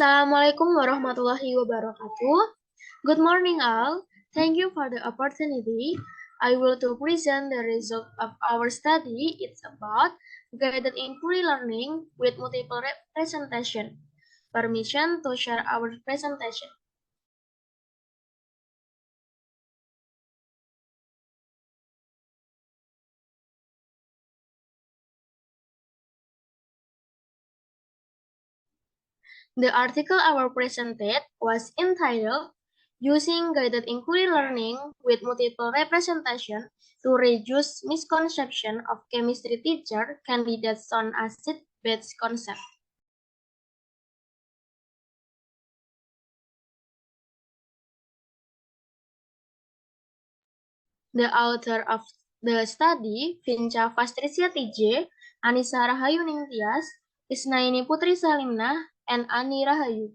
Assalamualaikum warahmatullahi wabarakatuh. Good morning all. Thank you for the opportunity. I will to present the result of our study. It's about guided inquiry learning with multiple representation. Permission to share our presentation. The article our presented was entitled Using Guided Inquiry Learning with Multiple Representation to Reduce Misconception of Chemistry Teacher Candidates on Acid-Base Concept. The author of the study, Vinca Vastricya T.J, Annisa Rahayuningtias, Isnaini Putri Salimnah, and Rahayu.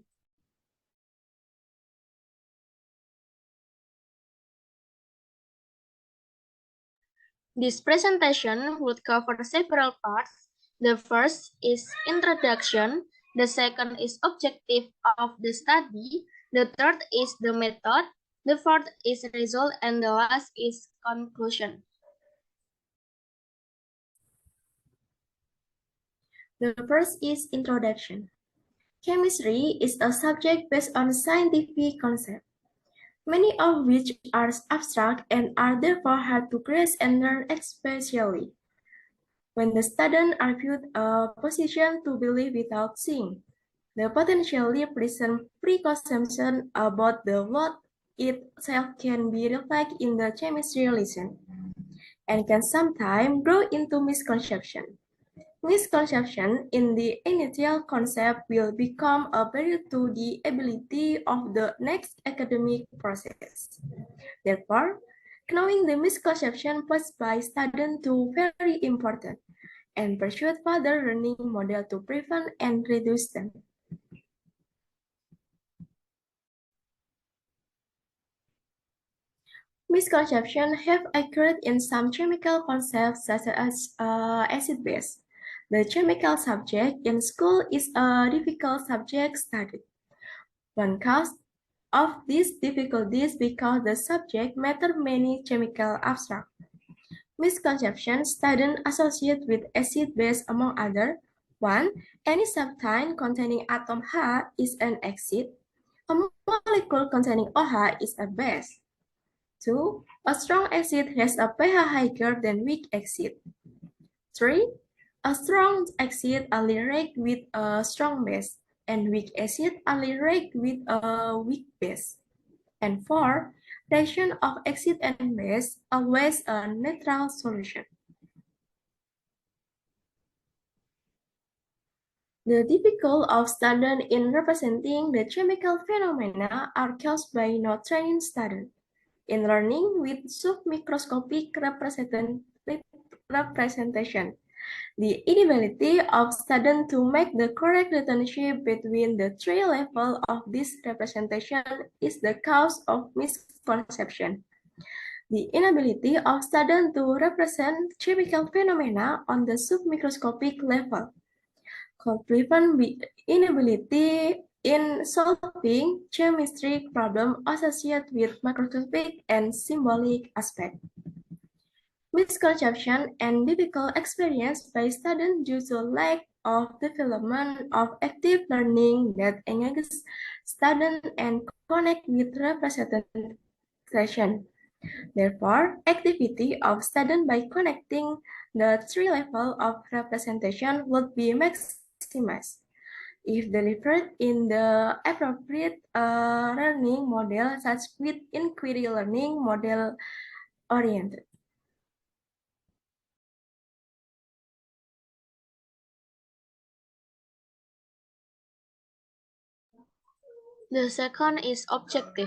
This presentation would cover several parts. The first is introduction, the second is objective of the study, the third is the method, the fourth is result, and the last is conclusion. The first is introduction. Chemistry is a subject based on scientific concepts, many of which are abstract and are therefore hard to grasp and learn, especially when the student are viewed a position to believe without seeing. The potentially present preconception about the world itself can be reflected in the chemistry lesson and can sometimes grow into misconception. Misconception in the initial concept will become a barrier to the ability of the next academic process. Therefore, knowing the misconception posed by students to very important and pursue further learning model to prevent and reduce them. Misconceptions have occurred in some chemical concepts such as acid-base. The chemical subject in school is a difficult subject studied. One cause of these difficulties because the subject matter many chemical abstract. Misconceptions students associate with acid-base among other. 1. Any substance containing atom H is an acid. A molecule containing OH is a base. 2. A strong acid has a pH higher than weak acid. 3. A strong acid only reacts with a strong base, and weak acid only reacts with a weak base. And 4. Reaction of acid and base always a neutral solution. The difficulty of students in representing the chemical phenomena are caused by not trained students in learning with submicroscopic representation. The inability of students to make the correct relationship between the three levels of this representation is the cause of misconception. The inability of students to represent chemical phenomena on the submicroscopic level could prevent inability in solving chemistry problems associated with macroscopic and symbolic aspects. Misconception and difficult experience by students due to lack of development of active learning that engages students and connect with representation. Therefore, activity of students by connecting the three levels of representation would be maximized if delivered in the appropriate learning model, such with inquiry learning model oriented. The second is objective.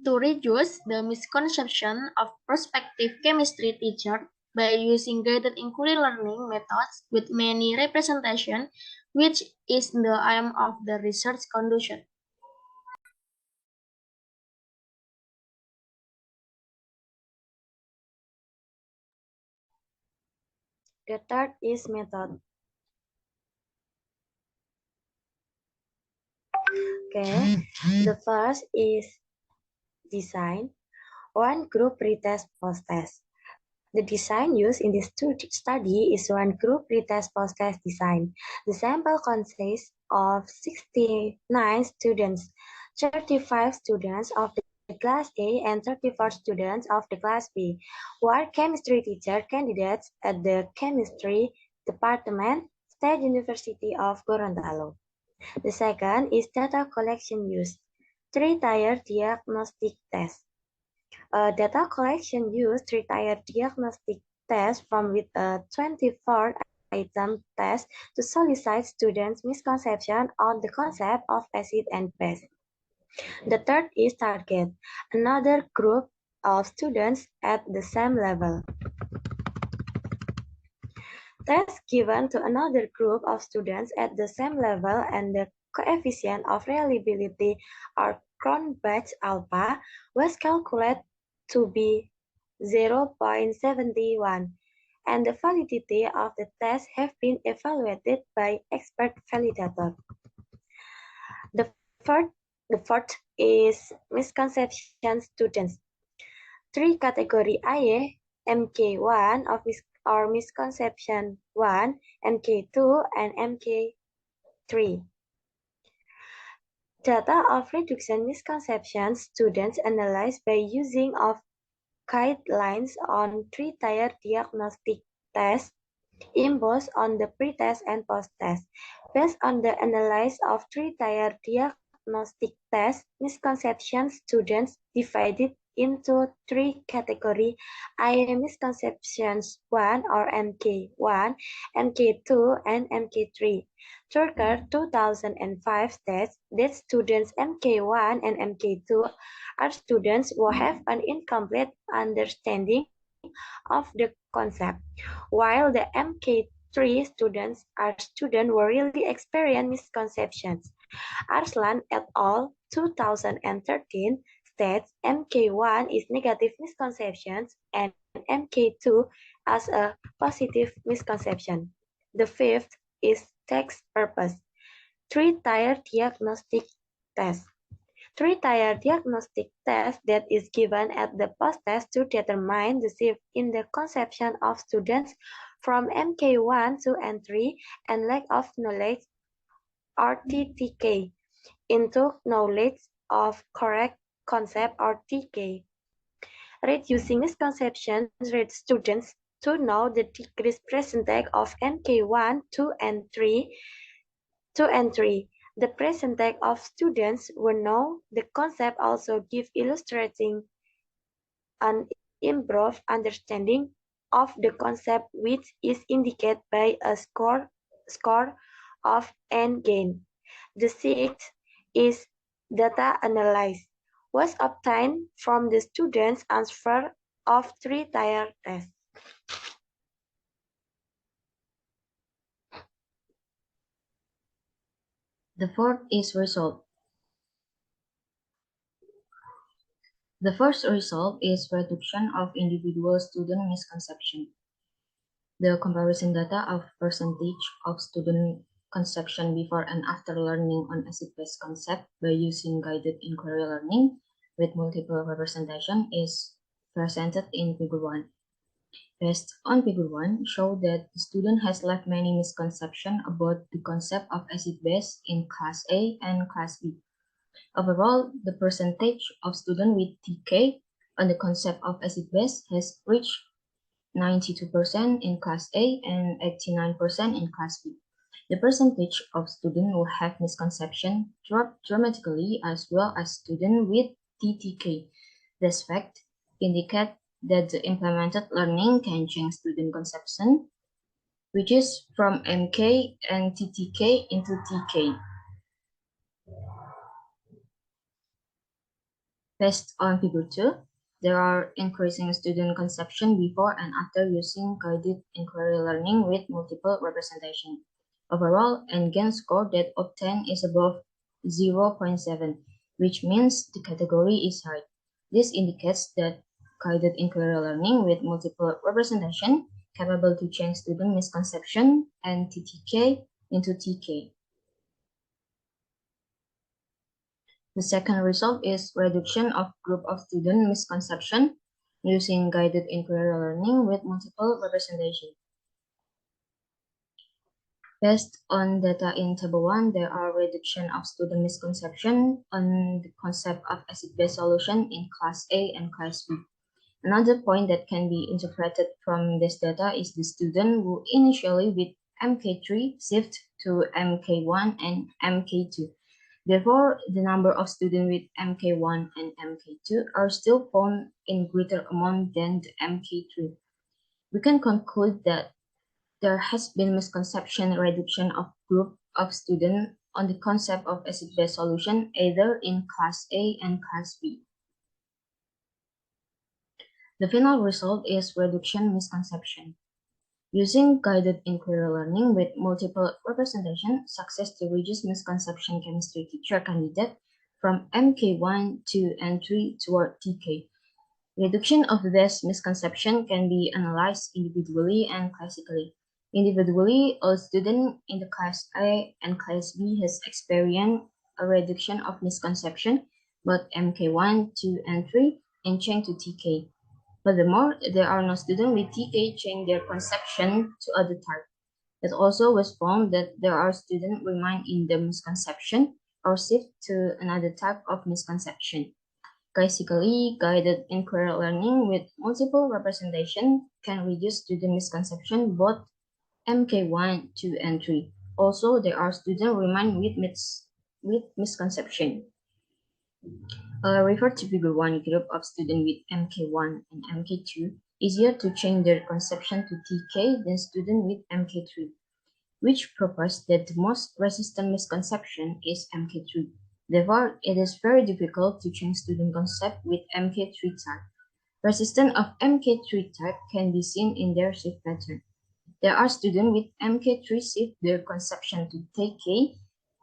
To reduce the misconception of prospective chemistry teacher by using guided inquiry learning methods with many representation, which is the aim of the research conduction. The third is method. Okay, the first is design. One group pretest post-test. The design used in this study is one group pretest post-test design. The sample consists of 69 students, 35 students of the class A and 34 students of the class B, who are chemistry teacher candidates at the chemistry department, State University of Gorontalo. The second is data collection used. Three-tier diagnostic test. Data collection used three-tier diagnostic test from with a 24-item test to solicit students' misconception on the concept of acid and base. The third is target, another group of students at the same level. Tests given to another group of students at the same level and the coefficient of reliability or Cronbach alpha was calculated to be 0.71, and the validity of the test have been evaluated by expert validator. The fourth is misconception students. Three category IA, MK1 or misconception 1, MK2, and MK3. Data of reduction misconceptions students analyzed by using of guidelines on three-tier diagnostic tests imposed on the pre-test and post-test. Based on the analysis of three-tier diagnostic tests, misconception students divided into three categories: IA misconceptions 1 or MK1, MK2, and MK3. Turker 2005 states that students MK1 and MK2 are students who have an incomplete understanding of the concept, while the MK3 students are students who really experience misconceptions. Arslan et al. 2013 states MK1 is negative misconceptions and MK2 as a positive misconception. The fifth is text purpose. Three-tier diagnostic test. Three-tier diagnostic test that is given at the post-test to determine the shift in the conception of students from MK1 to N3 and lack of knowledge or TTK into knowledge of correct concept or TK. Reducing misconceptions read students to know the decreased percentage of MK1 to N3 The percentage of students who know the concept also give illustrating an improved understanding of the concept, which is indicated by a score of N gain. The sixth is data analysis, was obtained from the students' answer of three-tier tests. The fourth is result. The first result is reduction of individual student misconception. The comparison data of percentage of student conception before and after learning on acid-base concept by using guided inquiry learning with multiple representation is presented in Figure 1. Based on Figure 1, show that the student has left many misconceptions about the concept of acid-base in Class A and Class B. Overall, the percentage of students with TK on the concept of acid-base has reached 92% in Class A and 89% in Class B. The percentage of students who have misconception dropped dramatically as well as students with TTK. This fact indicates that the implemented learning can change student conception, which is from MK and TTK into TK. Based on Figure 2, there are increasing student conception before and after using guided inquiry learning with multiple representation. Overall, N-gain score that obtained is above 0.7, which means the category is high. This indicates that guided inquiry learning with multiple representation capable to change student misconception and TTK into TK. The second result is reduction of group of student misconception using guided inquiry learning with multiple representation. Based on data in Table 1, there are reduction of student misconception on the concept of acid-base solution in Class A and Class B. Another point that can be interpreted from this data is the student who initially with MK3 shift to MK1 and MK2. Therefore, the number of students with MK1 and MK2 are still found in greater amount than the MK3. We can conclude that there has been misconception reduction of group of students on the concept of acid-base solution either in Class A and Class B. The final result is reduction misconception. Using guided inquiry learning with multiple representation, success to reduce misconception chemistry teacher candidate from MK1, 2, and 3 toward TK. Reduction of this misconception can be analyzed individually and classically. Individually, a student in the Class A and Class B has experienced a reduction of misconception, both MK1, 2, and 3, and change to TK. Furthermore, there are no students with TK change their conception to other type. It also was found that there are students remain in the misconception or shift to another type of misconception. Classically, guided inquiry learning with multiple representation can reduce student misconception both MK1, 2, and 3. Also, there are students remain with misconception. Refer to Figure 1 group of students with MK1 and MK2 easier to change their conception to TK than students with MK3, which proves that the most resistant misconception is MK3. Therefore, it is very difficult to change student concept with MK3 type. Resistance of MK3 type can be seen in their shift pattern. There are students with MK3 shift their conception to TK,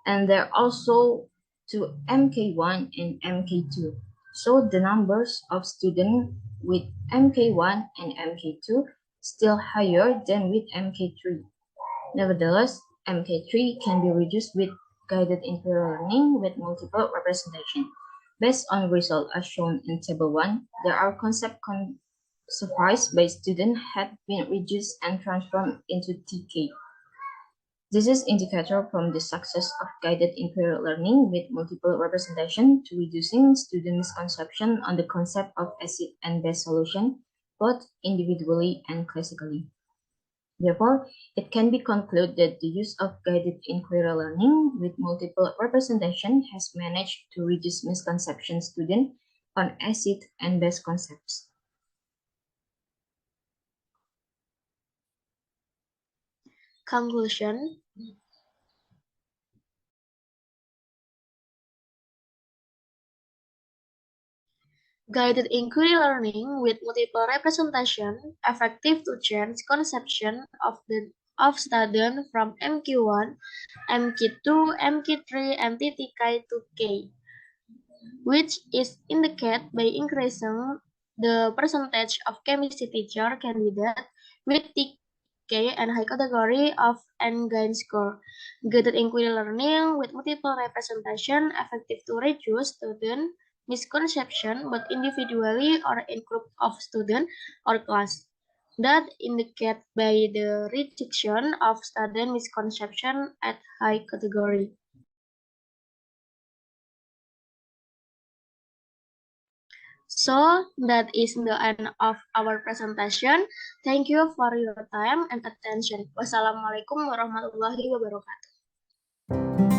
and there are also to MK1 and MK2. So the numbers of students with MK1 and MK2 still higher than with MK3. Nevertheless, MK3 can be reduced with guided inquiry learning with multiple representation. Based on results as shown in Table 1, there are concepts sufficed by students have been reduced and transformed into TK. This is indicator from the success of guided inquiry learning with multiple representation to reducing student misconception on the concept of acid and base solution, both individually and classically. Therefore, it can be concluded that the use of guided inquiry learning with multiple representation has managed to reduce misconception students on acid and base concepts. Conclusion. Guided inquiry learning with multiple representation effective to change conception of student from MQ1, MQ2, MQ3, and TTK to K, which is indicated by increasing the percentage of chemistry teacher candidate with TK and high category of N-gain score. Guided inquiry learning with multiple representation effective to reduce student misconception both individually or in group of students or class. That indicate by the reduction of student misconception at high category. So that is the end of our presentation. Thank you for your time and attention. Wassalamualaikum warahmatullahi wabarakatuh.